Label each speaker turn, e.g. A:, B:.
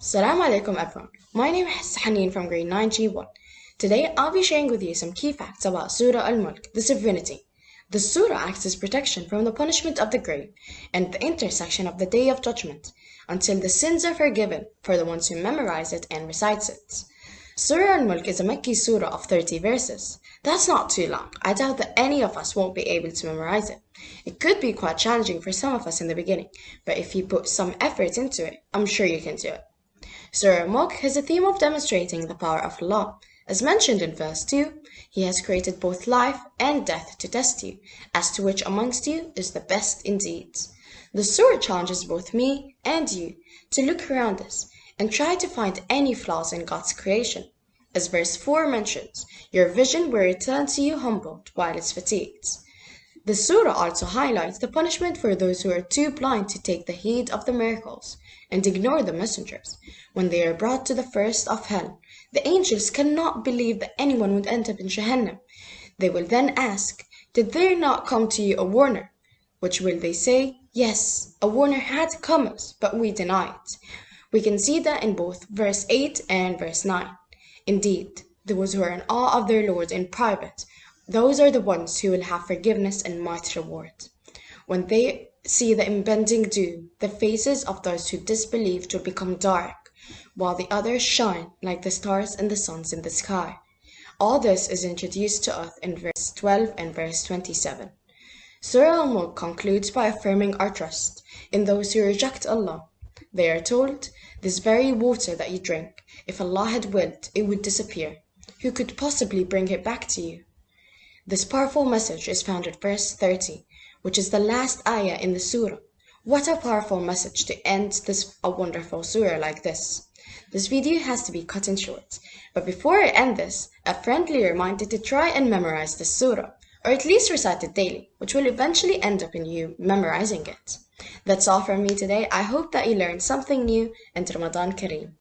A: Assalamu alaikum everyone. My name is Haneen from grade 9G1. Today I'll be sharing with you some key facts about Surah Al-Mulk, the Sovereignty. The surah acts as protection from the punishment of the grave and the intersection of the Day of Judgment until the sins are forgiven for the ones who memorize it and recites it. Surah Al-Mulk is a Makki surah of 30 verses. That's not too long. I doubt that any of us won't be able to memorize it. It could be quite challenging for some of us in the beginning, but if you put some effort into it, I'm sure you can do it. Surah Al-Mulk has a theme of demonstrating the power of Allah. As mentioned in verse 2, He has created both life and death to test you, as to which amongst you is the best indeed. The surah challenges both me and you to look around us and try to find any flaws in God's creation. As verse 4 mentions, your vision will return to you humbled while it's fatigued. The surah also highlights the punishment for those who are too blind to take the heed of the miracles and ignore the messengers. When they are brought to the first of hell, the angels cannot believe that anyone would end up in Jahannam. They will then ask, did there not come to you a warner? Which will they say, yes, a warner had come us, but we denied. We can see that in both verse 8 and verse 9. Indeed, those who are in awe of their Lord in private, those are the ones who will have forgiveness and might reward. When they see the impending doom, the faces of those who disbelieved will become dark, while the others shine like the stars and the suns in the sky. All this is introduced to us in verse 12 and verse 27. Surah Al-Mulk concludes by affirming our trust in those who reject Allah. They are told, this very water that you drink, if Allah had willed, it would disappear. Who could possibly bring it back to you? This powerful message is found at verse 30, which is the last ayah in the surah. What a powerful message to end a wonderful surah like this. This video has to be cut in short, but before I end this, a friendly reminder to try and memorize this surah, or at least recite it daily, which will eventually end up in you memorizing it. That's all from me today. I hope that you learned something new, and Ramadan Kareem.